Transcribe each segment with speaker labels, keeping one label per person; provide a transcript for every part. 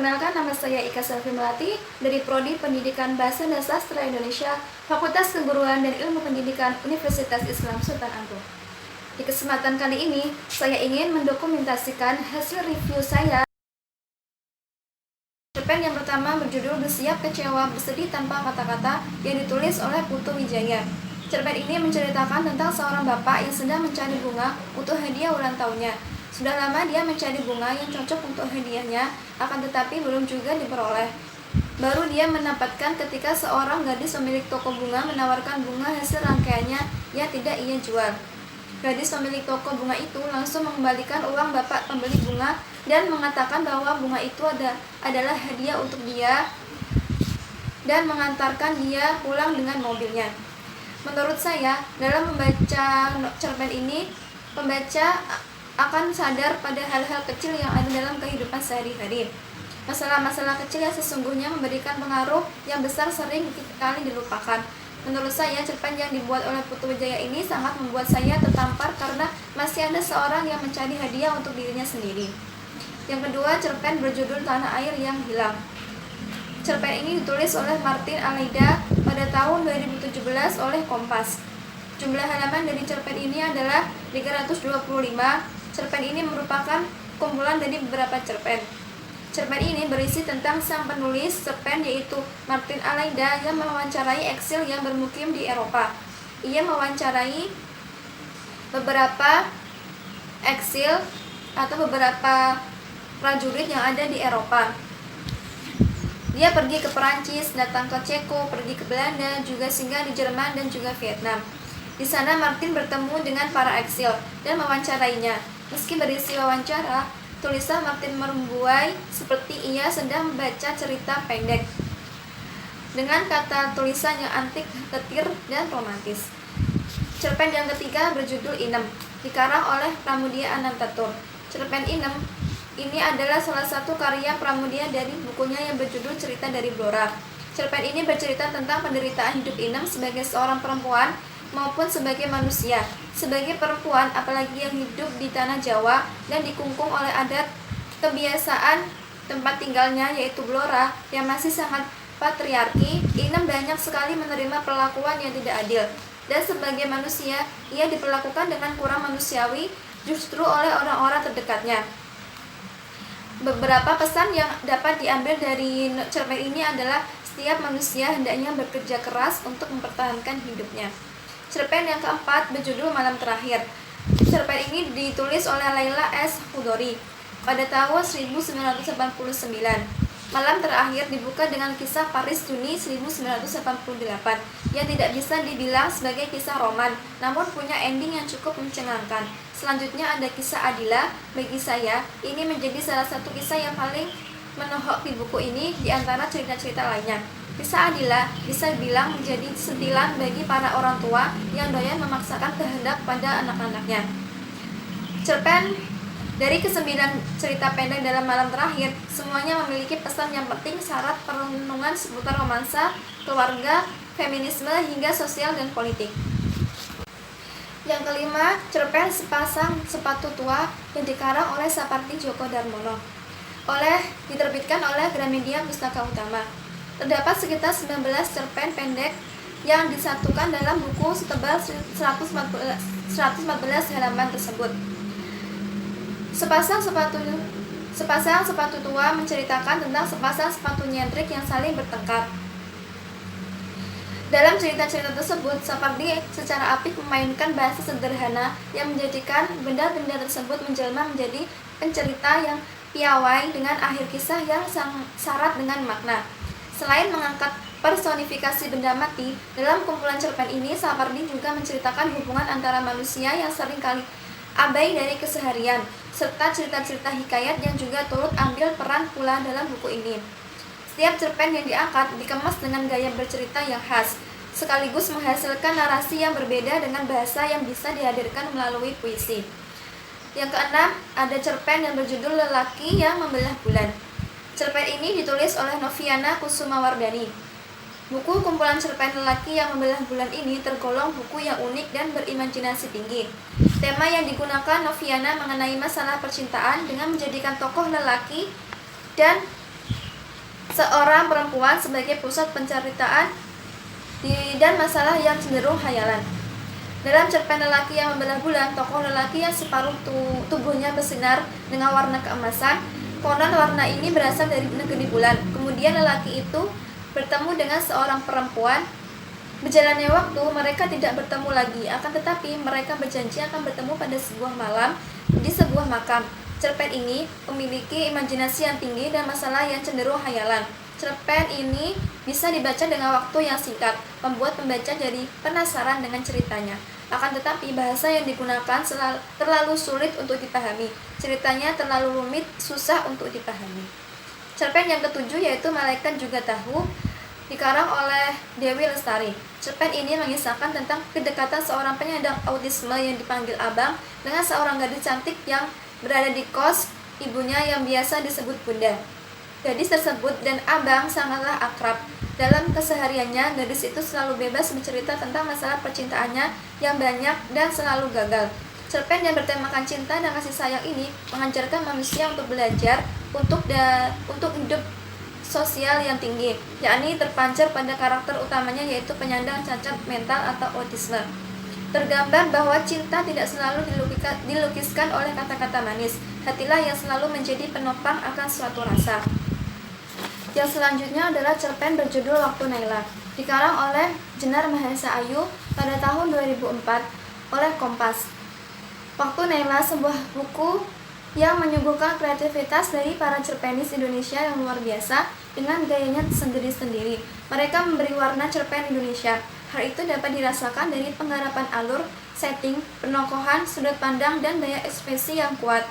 Speaker 1: Perkenalkan, nama saya Ika Selvi Melati dari Prodi Pendidikan Bahasa dan Sastra Indonesia, Fakultas Keguruan dan Ilmu Pendidikan Universitas Islam Sultan Agung. Di kesempatan kali ini, saya ingin mendokumentasikan hasil review saya. Cerpen yang pertama berjudul Bersiap Kecewa Bersedih Tanpa Kata-Kata yang ditulis oleh Putu Wijaya. Cerpen ini menceritakan tentang seorang bapak yang sedang mencari bunga untuk hadiah ulang tahunnya. Sudah lama dia mencari bunga yang cocok untuk hadiahnya, akan tetapi belum juga diperoleh. Baru dia mendapatkan ketika seorang gadis pemilik toko bunga menawarkan bunga hasil rangkaiannya yang tidak ia jual. Gadis pemilik toko bunga itu langsung mengembalikan uang bapak pembeli bunga dan mengatakan bahwa bunga itu adalah hadiah untuk dia dan mengantarkan dia pulang dengan mobilnya. Menurut saya, dalam membaca cerpen ini, pembaca akan sadar pada hal-hal kecil yang ada dalam kehidupan sehari-hari. Masalah-masalah kecil yang sesungguhnya memberikan pengaruh yang besar sering kali dilupakan. Menurut saya, cerpen yang dibuat oleh Putu Wijaya ini sangat membuat saya tertampar karena masih ada seorang yang mencari hadiah untuk dirinya sendiri. Yang kedua, cerpen berjudul Tanah Air yang Hilang. Cerpen ini ditulis oleh Martin Almeida pada tahun 2017 oleh Kompas. Jumlah halaman dari cerpen ini adalah 325. Cerpen ini merupakan kumpulan dari beberapa cerpen. Cerpen ini berisi tentang sang penulis cerpen yaitu Martin Almeida yang mewawancarai eksil yang bermukim di Eropa. Ia mewawancarai beberapa eksil atau beberapa prajurit yang ada di Eropa. Dia pergi ke Perancis, datang ke Ceko, pergi ke Belanda, juga singgah di Jerman dan juga Vietnam. Di sana Martin bertemu dengan para eksil dan mewawancarainya. Meski berisi wawancara, tulisan Martin membuai seperti ia sedang membaca cerita pendek dengan kata tulisan yang antik, getir, dan romantis. Cerpen yang ketiga berjudul Inem, dikarang oleh Pramudia Anantatur. Cerpen Inem ini adalah salah satu karya Pramudia dari bukunya yang berjudul Cerita dari Blora. Cerpen ini bercerita tentang penderitaan hidup Inem sebagai seorang perempuan maupun sebagai manusia. Sebagai perempuan, apalagi yang hidup di tanah Jawa dan dikungkung oleh adat kebiasaan tempat tinggalnya yaitu Blora yang masih sangat patriarki, Inem banyak sekali menerima perlakuan yang tidak adil. Dan sebagai manusia, ia diperlakukan dengan kurang manusiawi justru oleh orang-orang terdekatnya. Beberapa pesan yang dapat diambil dari cerpen ini adalah setiap manusia hendaknya bekerja keras untuk mempertahankan hidupnya. Cerpen yang keempat berjudul Malam Terakhir. Cerpen ini ditulis oleh Laila S. Hudori pada tahun 1989. Malam Terakhir dibuka dengan kisah Paris Juni 1988 yang tidak bisa dibilang sebagai kisah roman, namun punya ending yang cukup mencengangkan. Selanjutnya ada kisah Adila. Bagi saya, ini menjadi salah satu kisah yang paling menohok di buku ini di antara cerita-cerita lainnya. Kisah Adila bisa dibilang menjadi sentilan bagi para orang tua yang doyan memaksakan kehendak pada anak-anaknya. Cerpen dari kesembilan cerita pendek dalam Malam Terakhir, semuanya memiliki pesan yang penting, syarat perenungan seputar romansa, keluarga, feminisme, hingga sosial dan politik. Yang kelima, cerpen Sepasang Sepatu Tua yang dikarang oleh Sapardi Djoko Darmono, diterbitkan oleh Gramedia Pustaka Utama. Terdapat sekitar 19 cerpen pendek yang disatukan dalam buku setebal 114 halaman tersebut. Sepasang sepatu tua menceritakan tentang sepasang sepatu nyentrik yang saling bertengkar. Dalam cerita-cerita tersebut, Sapardi secara apik memainkan bahasa sederhana yang menjadikan benda-benda tersebut menjelma menjadi pencerita yang piawai dengan akhir kisah yang syarat dengan makna. Selain mengangkat personifikasi benda mati, dalam kumpulan cerpen ini Sapardi juga menceritakan hubungan antara manusia yang sering kali abai dari keseharian, serta cerita-cerita hikayat yang juga turut ambil peran pula dalam buku ini. Setiap cerpen yang diangkat dikemas dengan gaya bercerita yang khas, sekaligus menghasilkan narasi yang berbeda dengan bahasa yang bisa dihadirkan melalui puisi. Yang keenam, ada cerpen yang berjudul Lelaki yang Membelah Bulan. Cerpen ini ditulis oleh Noviana Kusumawardani. Buku kumpulan cerpen Lelaki yang Membelah Bulan ini tergolong buku yang unik dan berimajinasi tinggi. Tema yang digunakan Noviana mengenai masalah percintaan dengan menjadikan tokoh lelaki dan seorang perempuan sebagai pusat penceritaan dan masalah yang cenderung khayalan. Dalam cerpen Lelaki yang Membelah Bulan, tokoh lelaki yang separuh tubuhnya bersinar dengan warna keemasan. Konon warna ini berasal dari negeri bulan. Kemudian lelaki itu bertemu dengan seorang perempuan. Berjalannya waktu, mereka tidak bertemu lagi. Akan tetapi mereka berjanji akan bertemu pada sebuah malam di sebuah makam. Cerpen ini memiliki imajinasi yang tinggi dan masalah yang cenderung khayalan. Cerpen ini bisa dibaca dengan waktu yang singkat, membuat pembaca jadi penasaran dengan ceritanya. Akan tetapi bahasa yang digunakan terlalu sulit untuk dipahami. Ceritanya terlalu rumit, susah untuk dipahami. Cerpen yang ketujuh yaitu Malaikat Juga Tahu, dikarang oleh Dewi Lestari. Cerpen ini mengisahkan tentang kedekatan seorang penyandang autisme yang dipanggil Abang dengan seorang gadis cantik yang berada di kos ibunya yang biasa disebut Bunda. Gadis tersebut dan Abang sangatlah akrab. Dalam kesehariannya, gadis itu selalu bebas bercerita tentang masalah percintaannya yang banyak dan selalu gagal. Cerpen yang bertemakan cinta dan kasih sayang ini mengajarkan manusia untuk belajar untuk hidup sosial yang tinggi, yakni terpancar pada karakter utamanya yaitu penyandang cacat mental atau autisme. Tergambar bahwa cinta tidak selalu dilukiskan oleh kata-kata manis. Hatilah yang selalu menjadi penopang akan suatu rasa. Yang selanjutnya adalah cerpen berjudul Waktu Naila, dikarang oleh Jenar Mahesa Ayu pada tahun 2004 oleh Kompas. Waktu Naila sebuah buku yang menyuguhkan kreativitas dari para cerpenis Indonesia yang luar biasa dengan gayanya sendiri-sendiri. Mereka memberi warna cerpen Indonesia. Hal itu dapat dirasakan dari penggarapan alur, setting, penokohan, sudut pandang, dan daya ekspresi yang kuat.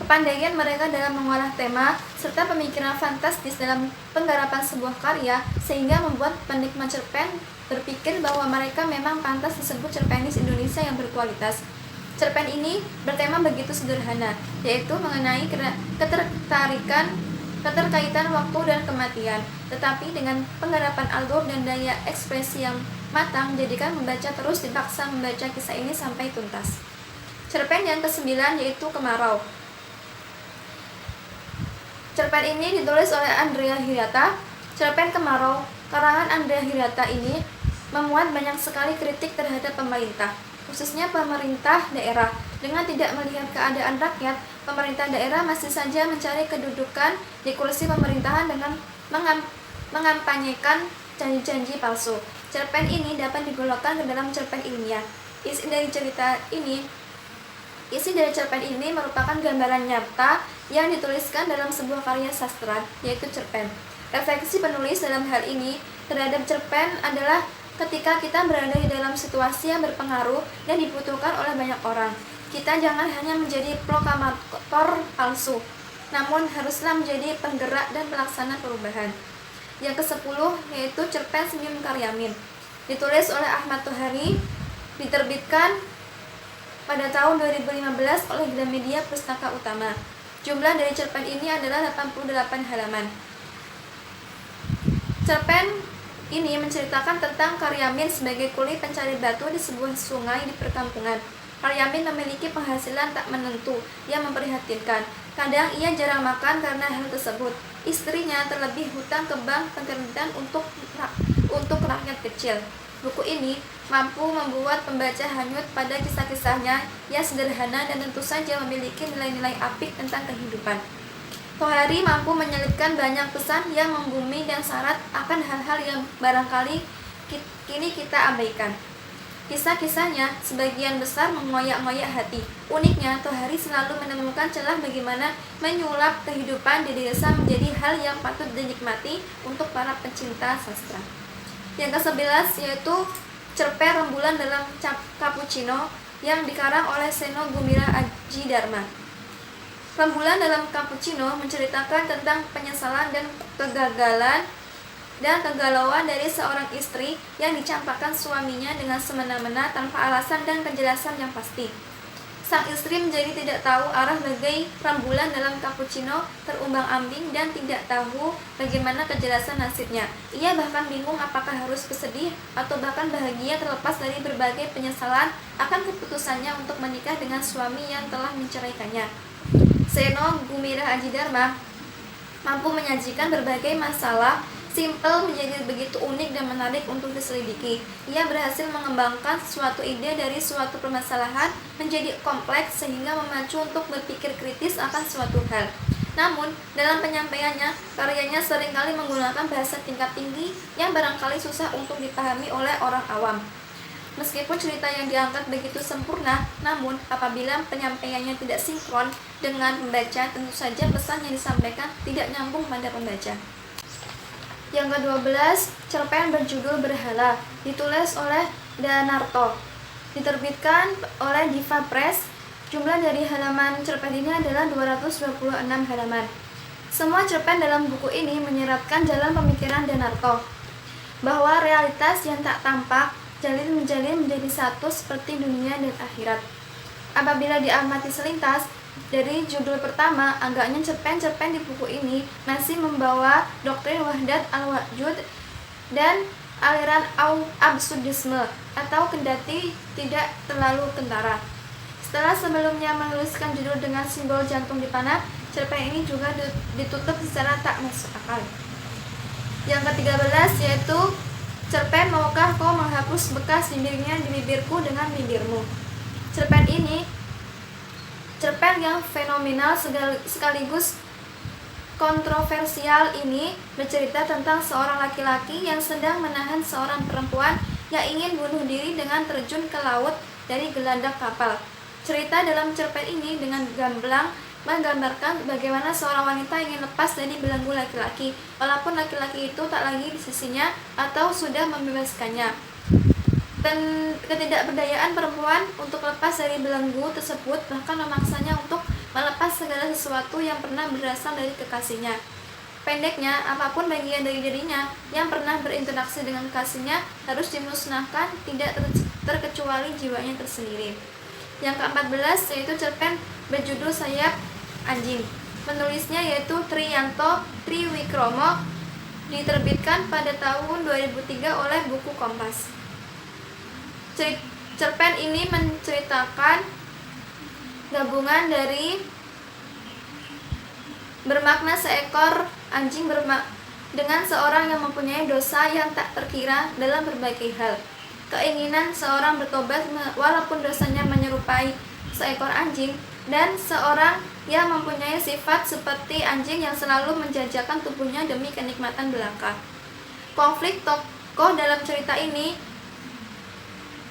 Speaker 1: Kepandaian mereka dalam mengolah tema, serta pemikiran fantastis dalam penggarapan sebuah karya, sehingga membuat penikmat cerpen berpikir bahwa mereka memang pantas disebut cerpenis Indonesia yang berkualitas. Cerpen ini bertema begitu sederhana, yaitu mengenai keterkaitan waktu dan kematian, tetapi dengan penggarapan alur dan daya ekspresi yang matang, jadikan membaca terus dipaksa membaca kisah ini sampai tuntas. Cerpen yang ke-9 yaitu Kemarau. Cerpen ini ditulis oleh Andrea Hirata. Cerpen Kemarau karangan Andrea Hirata ini memuat banyak sekali kritik terhadap pemerintah, khususnya pemerintah daerah. Dengan tidak melihat keadaan rakyat, pemerintah daerah masih saja mencari kedudukan di kursi pemerintahan dengan mengampanyekan janji-janji palsu. Cerpen ini dapat digolongkan ke dalam cerpen ilmiah. Isi dari cerpen ini merupakan gambaran nyata yang dituliskan dalam sebuah karya sastra, yaitu cerpen. Refleksi penulis dalam hal ini terhadap cerpen adalah ketika kita berada di dalam situasi yang berpengaruh dan dibutuhkan oleh banyak orang. Kita jangan hanya menjadi proklamator palsu, namun haruslah menjadi penggerak dan pelaksana perubahan. Yang ke-10 yaitu cerpen Senyum Karyamin, ditulis oleh Ahmad Tohari, diterbitkan pada tahun 2015 oleh Gramedia Pustaka Utama. Jumlah dari cerpen ini adalah 88 halaman. Cerpen ini menceritakan tentang Karyamin sebagai kuli pencari batu di sebuah sungai di perkampungan. Karyamin memiliki penghasilan tak menentu yang memprihatinkan. Kadang ia jarang makan karena hal tersebut. Istrinya terlebih hutang ke bank penerbitan untuk rakyat kecil. Buku ini mampu membuat pembaca hanyut pada kisah-kisahnya yang sederhana dan tentu saja memiliki nilai-nilai apik tentang kehidupan. Tohari mampu menyelipkan banyak pesan yang menggumi dan syarat akan hal-hal yang barangkali kini kita abaikan. Kisah-kisahnya sebagian besar mengoyak-ngoyak hati. Uniknya, Tohari selalu menemukan celah bagaimana menyulap kehidupan di desa menjadi hal yang patut dinikmati untuk para pecinta sastra. Yang ke-11 yaitu cerpen Rembulan dalam Cappuccino yang dikarang oleh Seno Gumira Aji Dharma. Rembulan dalam Cappuccino menceritakan tentang penyesalan dan kegagalan dan kegalauan dari seorang istri yang dicampakkan suaminya dengan semena-mena tanpa alasan dan kejelasan yang pasti. Sang istri menjadi tidak tahu arah bagai rembulan dalam cappuccino, terumbang-ambing dan tidak tahu bagaimana kejelasan nasibnya. Ia bahkan bingung apakah harus bersedih atau bahkan bahagia terlepas dari berbagai penyesalan akan keputusannya untuk menikah dengan suami yang telah menceraikannya. Seno Gumira Aji Dharma mampu menyajikan berbagai masalah. Simple menjadi begitu unik dan menarik untuk diselidiki. Ia berhasil mengembangkan suatu ide dari suatu permasalahan menjadi kompleks sehingga memacu untuk berpikir kritis akan suatu hal. Namun, dalam penyampaiannya, karyanya seringkali menggunakan bahasa tingkat tinggi yang barangkali susah untuk dipahami oleh orang awam. Meskipun cerita yang diangkat begitu sempurna, namun apabila penyampaiannya tidak sinkron dengan pembaca, tentu saja pesan yang disampaikan tidak nyambung pada pembaca. Yang ke-12, cerpen berjudul Berhala, ditulis oleh Danarto, diterbitkan oleh Diva Press. Jumlah dari halaman cerpen ini adalah 226 halaman. Semua cerpen dalam buku ini menyeratkan jalan pemikiran Danarto, bahwa realitas yang tak tampak menjalin menjadi satu seperti dunia dan akhirat. Apabila diamati selintas, dari judul pertama, agaknya cerpen-cerpen di buku ini masih membawa doktrin wahdat al-wujud dan aliran absurdisme, atau kendati tidak terlalu kentara. Setelah sebelumnya menuliskan judul dengan simbol jantung di panah, cerpen ini juga ditutup secara tak masuk akal. Yang ke-13 yaitu cerpen Maukah Kau Menghapus Bekas Bibirnya di Bibirku Dengan Bibirmu. Cerpen ini cerpen yang fenomenal sekaligus kontroversial ini bercerita tentang seorang laki-laki yang sedang menahan seorang perempuan yang ingin bunuh diri dengan terjun ke laut dari geladak kapal. Cerita dalam cerpen ini dengan gamblang menggambarkan bagaimana seorang wanita ingin lepas dari belenggu laki-laki, walaupun laki-laki itu tak lagi di sisinya atau sudah membebaskannya. Dan ketidakberdayaan perempuan untuk lepas dari belenggu tersebut bahkan memaksanya untuk melepas segala sesuatu yang pernah berasal dari kekasihnya. Pendeknya, apapun bagian dari dirinya yang pernah berinteraksi dengan kekasihnya harus dimusnahkan, tidak terkecuali jiwanya tersendiri. Yang ke-14 yaitu cerpen berjudul Sayap Anjing. Penulisnya yaitu Triyanto Triwikromo, diterbitkan pada tahun 2003 oleh Buku Kompas. Cerpen ini menceritakan gabungan dari bermakna seekor anjing dengan seorang yang mempunyai dosa yang tak terkira dalam berbagai hal. Keinginan seorang bertobat walaupun dosanya menyerupai seekor anjing, dan seorang yang mempunyai sifat seperti anjing yang selalu menjajakan tubuhnya demi kenikmatan belaka. Konflik tokoh dalam cerita ini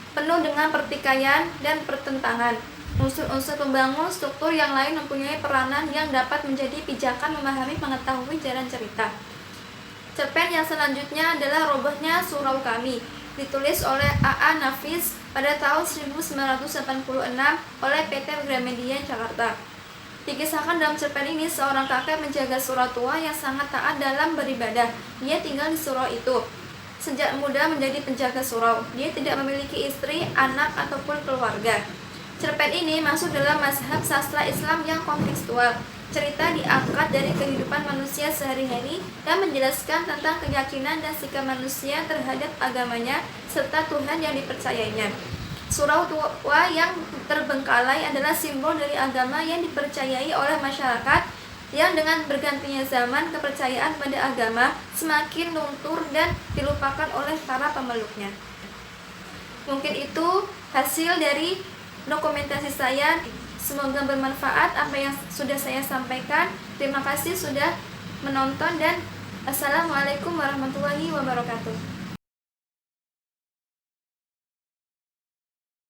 Speaker 1: penuh dengan pertikaian dan pertentangan. Unsur-unsur pembangun struktur yang lain mempunyai peranan yang dapat menjadi pijakan memahami mengetahui jalan cerita. Cerpen yang selanjutnya adalah Robohnya Surau Kami, ditulis oleh A.A. Nafis pada tahun 1986 oleh PT Gramedia Jakarta. Dikisahkan dalam cerpen ini seorang kakek menjaga surau tua yang sangat taat dalam beribadah. Dia tinggal di surau itu. Sejak muda menjadi penjaga surau, dia tidak memiliki istri, anak, ataupun keluarga. Cerpen ini masuk dalam mazhab sastra Islam yang kontekstual. Cerita diangkat dari kehidupan manusia sehari-hari dan menjelaskan tentang keyakinan dan sikap manusia terhadap agamanya serta Tuhan yang dipercayainya. Surau tua yang terbengkalai adalah simbol dari agama yang dipercayai oleh masyarakat yang dengan bergantinya zaman kepercayaan pada agama semakin luntur dan dilupakan oleh para pemeluknya. Mungkin itu hasil dari dokumentasi saya. Semoga bermanfaat apa yang sudah saya sampaikan. Terima kasih sudah menonton dan Assalamualaikum warahmatullahi wabarakatuh.